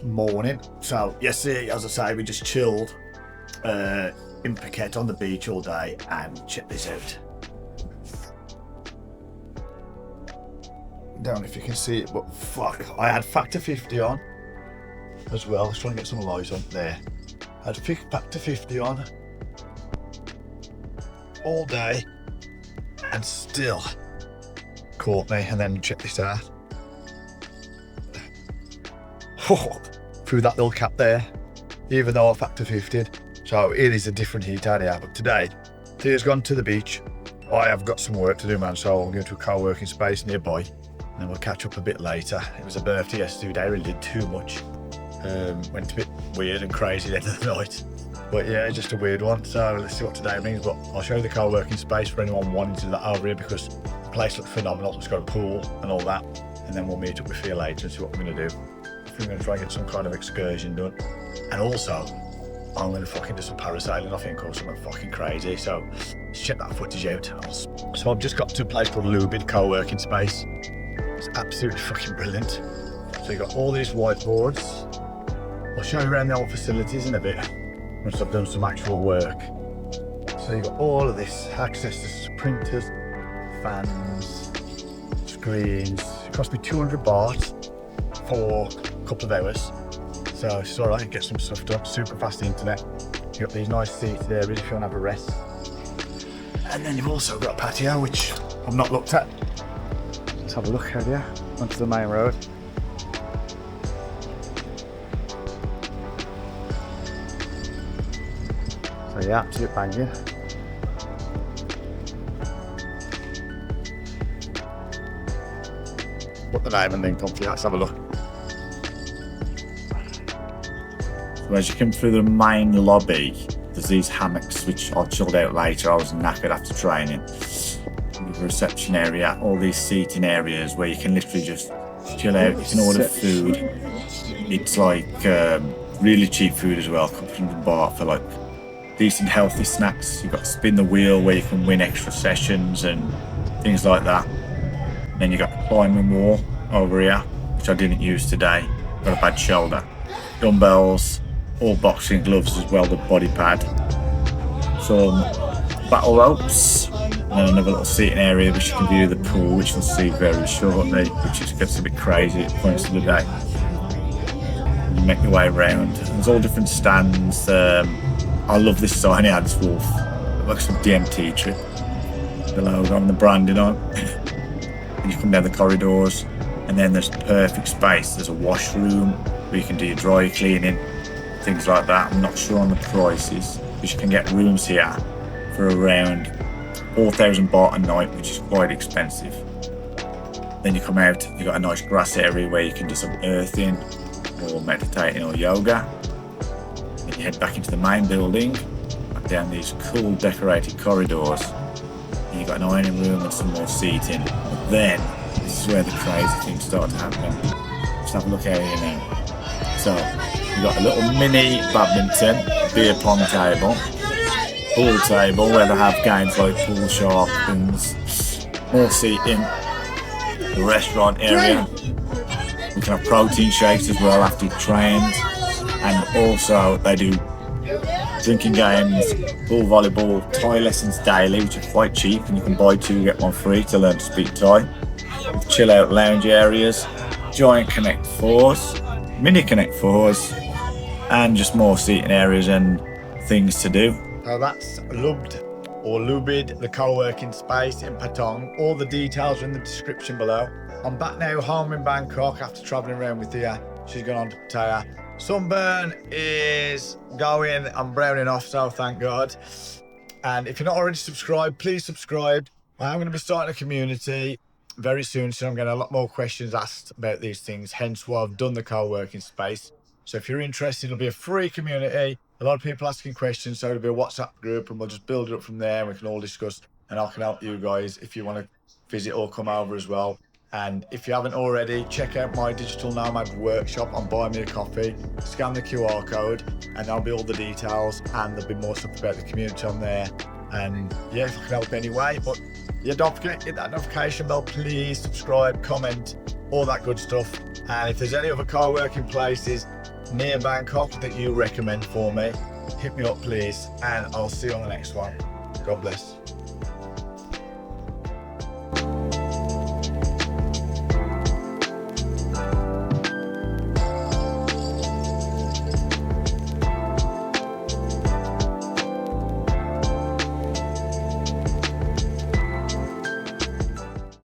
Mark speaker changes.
Speaker 1: Morning. So yesterday, as I say, we just chilled in Phuket on the beach all day, and check this out. Don't know if you can see it, but fuck, I had factor 50 on as well. I was trying to get some light on there. I had factor 50 on all day and still caught me. And then check this out. Through that little cap there, even though I factor 50'd. So it is a different heat out here. But today, Thea's gone to the beach. I have got some work to do, man, so I'm going to a co-working space nearby, and then we'll catch up a bit later. It was a birthday yesterday, I really did too much. Went a bit weird and crazy at the end of the night. But yeah, just a weird one. So let's see what today brings. But I'll show you the co-working space for anyone wanting to do that over here, because the place looks phenomenal. It's got a pool and all that. And then we'll meet up with Thea later and see what we're going to do. I'm going to try and get some kind of excursion done. And also, I'm going to fucking do some parasailing, I think, or something fucking crazy. So let's check that footage out. So I've just got to a place called Lubid co-working space. It's absolutely fucking brilliant. So you've got all these whiteboards. I'll show you around the old facilities in a bit once I've done some actual work. So you've got all of this access to printers, fans, screens. It cost me 200 baht for a couple of hours. So it's all right, get some stuff done. Super fast internet. You've got these nice seated areas if you want to have a rest. And then you've also got a patio, which I've not looked at. Let's have a look out here onto the main road. So yeah, absolute banging. Put the name and link on for you. Let's have a look. So as you come through the main lobby, there's these hammocks which I chilled out later. I was knackered after training. The reception area, all these seating areas where you can literally just chill out. You can order food. It's like really cheap food as well, a couple hundred baht for like decent healthy snacks. You've got to spin the wheel where you can win extra sessions and things like that. Then you got the climbing wall over here, which I didn't use today. Got a bad shoulder. Dumbbells, all boxing gloves as well, the body pad. Some battle ropes, and then another little seating area which you can view the pool, which you'll see very shortly, which is gets a bit crazy at points of the day. You make your way around. There's all different stands. I love this sign here, this wolf. It looks like a DMT trip. The logo and the branding on. And you come down the corridors, and then there's perfect space. There's a washroom where you can do your dry cleaning, things like that. I'm not sure on the prices, but you can get rooms here for around 4,000 baht a night, which is quite expensive. Then you come out, you've got a nice grass area where you can do some earthing or meditating or yoga. Then you head back into the main building, back down these cool decorated corridors. And you've got an ironing room and some more seating. But then, this is where the crazy things start to happen. Let's have a look out here now. So, you've got a little mini badminton, beer pong table, pool table where they have games like pool shark things, more seating, the restaurant area. We can have protein shakes as well after you've trained, and also they do drinking games, pool volleyball, Thai lessons daily, which are quite cheap, and you can buy 2 get 1 free to learn to speak Thai. Chill out lounge areas, giant Connect 4s, mini Connect 4s, and just more seating areas and things to do. So that's Lubid, the co-working space in Patong. All the details are in the description below. I'm back now home in Bangkok after travelling around with Thea. She's gone on to Pattaya. Sunburn is going, I'm browning off, so thank God. And if you're not already subscribed, please subscribe. I'm going to be starting a community very soon, so I'm getting a lot more questions asked about these things, hence why I've done the co-working space. So if you're interested, it'll be a free community, a lot of people asking questions, so it'll be a WhatsApp group, and we'll just build it up from there, and we can all discuss, and I can help you guys if you want to visit or come over as well. And if you haven't already, check out my digital nomad workshop on Buy Me a Coffee, scan the QR code, and there'll be all the details, and there'll be more stuff about the community on there. And yeah, if I can help anyway, but yeah, don't forget, hit that notification bell, please subscribe, comment,
Speaker 2: all that good stuff. And if there's any other co-working places near Bangkok that you recommend for me, hit me up please, and I'll see you on the next one. God bless.